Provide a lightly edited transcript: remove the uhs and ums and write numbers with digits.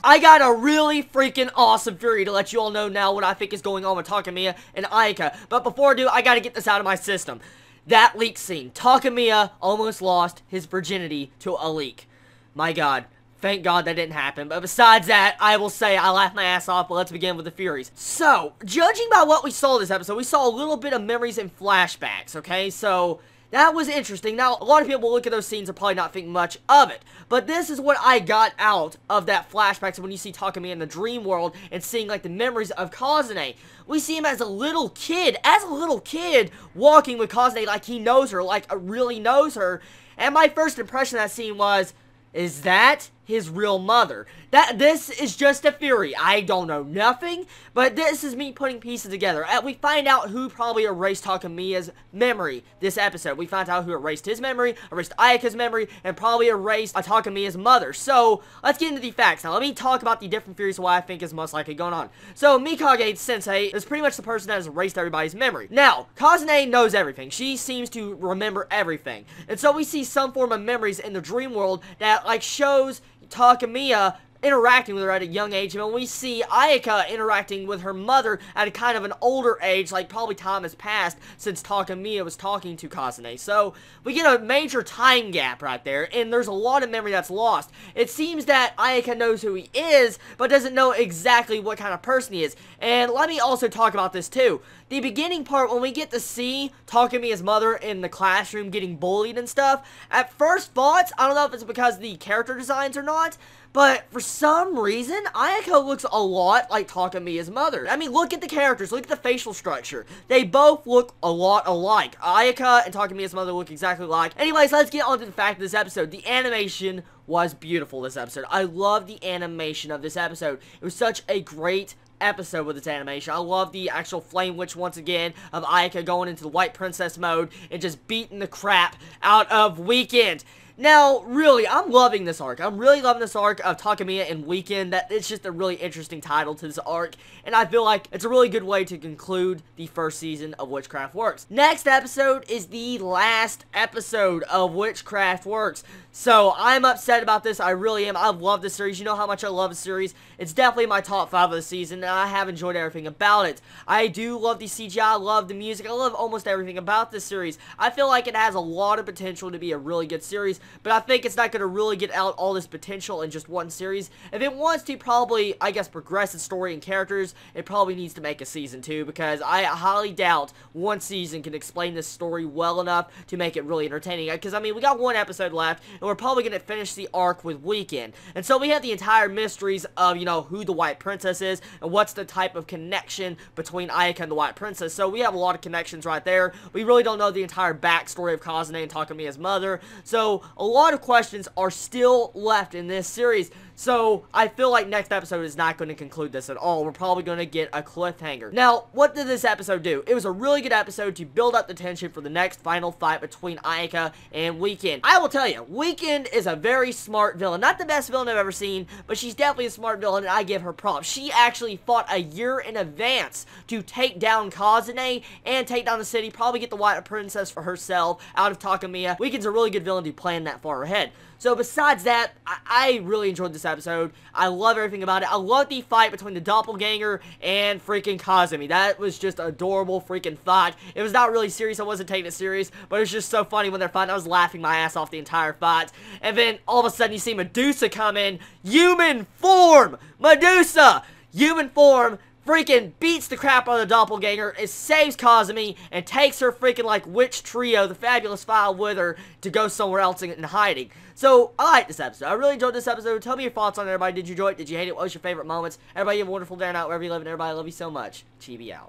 I got a really freaking awesome theory to let you all know now what I think is going on with Takamiya and Ayaka. But before I do, I gotta get this out of my system. That leak scene. Takamiya almost lost his virginity to a leak. My god. Thank God that didn't happen. But besides that, I will say I laughed my ass off, but let's begin with the theories. So, judging by what we saw this episode, we saw a little bit of memories and flashbacks, okay? So, that was interesting. Now, a lot of people look at those scenes and probably not think much of it. But this is what I got out of that flashback. So when you see Takamiya in the dream world and seeing, like, the memories of Kazane, we see him as a little kid, walking with Kazane like he knows her, like, really knows her. And my first impression of that scene was, is that his real mother? This is just a theory. I don't know nothing, but this is me putting pieces together. We find out who probably erased Takamiya's memory this episode. We find out who erased his memory, erased Ayaka's memory, and probably erased Takamiya's mother. So, let's get into the facts. Now, let me talk about the different theories of what I think is most likely going on. So, Mikage-sensei is pretty much the person that has erased everybody's memory. Now, Kazane knows everything. She seems to remember everything. And so, we see some form of memories in the dream world that, like, shows Takamiya interacting with her at a young age, and when we see Ayaka interacting with her mother at a kind of an older age, like probably time has passed since Takamiya was talking to Kazane. So, we get a major time gap right there, and there's a lot of memory that's lost. It seems that Ayaka knows who he is, but doesn't know exactly what kind of person he is. And let me also talk about this too. The beginning part, when we get to see Takamiya's mother in the classroom getting bullied and stuff, at first thoughts, I don't know if it's because the character designs or not, but for some reason, Ayaka looks a lot like Takamiya's mother. I mean, look at the characters, look at the facial structure. They both look a lot alike. Ayaka and Takamiya's mother look exactly alike. Anyways, let's get on to the fact of this episode. The animation was beautiful this episode. I love the animation of this episode. It was such a great episode with its animation. I love the actual Flame Witch once again of Ayaka going into the White Princess mode and just beating the crap out of Weekend. Now, really, I'm loving this arc. I'm really loving this arc of Takamiya and Weekend. It's just a really interesting title to this arc, and I feel like it's a really good way to conclude the first season of Witchcraft Works. Next episode is the last episode of Witchcraft Works. So, I'm upset about this. I really am. I love this series. You know how much I love the series. It's definitely my top 5 of the season, and I have enjoyed everything about it. I do love the CGI. I love the music. I love almost everything about this series. I feel like it has a lot of potential to be a really good series, but I think it's not going to really get out all this potential in just one series. If it wants to probably, I guess, progress its story and characters, it probably needs to make a season 2, because I highly doubt one season can explain this story well enough to make it really entertaining. Because, I mean, we got one episode left, and we're probably going to finish the arc with Weekend. And so we have the entire mysteries of, you know, who the White Princess is, and what's the type of connection between Ayaka and the White Princess. So we have a lot of connections right there. We really don't know the entire backstory of Kazane and Takamiya's mother. So, a lot of questions are still left in this series. So, I feel like next episode is not going to conclude this at all. We're probably going to get a cliffhanger. Now, what did this episode do? It was a really good episode to build up the tension for the next final fight between Ayaka and Weekend. I will tell you, Weekend is a very smart villain. Not the best villain I've ever seen, but she's definitely a smart villain, and I give her props. She actually fought a year in advance to take down Kazane and take down the city, probably get the White Princess for herself out of Takamiya. Weekend's a really good villain to plan that far ahead. So besides that, I really enjoyed this episode. I love everything about it. I love the fight between the doppelganger and freaking Kazumi. That was just adorable freaking fight. It was not really serious. I wasn't taking it serious, but it was just so funny when they're fighting. I was laughing my ass off the entire fight. And then all of a sudden you see Medusa come in. Human form! Medusa! Human form! Freaking beats the crap out of the doppelganger, it saves Kazumi, and takes her freaking, like, witch trio, the Fabulous Five, with her to go somewhere else in hiding. So, I like this episode. I really enjoyed this episode. Tell me your thoughts on it, everybody. Did you enjoy it? Did you hate it? What was your favorite moments? Everybody have a wonderful day out wherever you live, and everybody, I love you so much. Chibi out.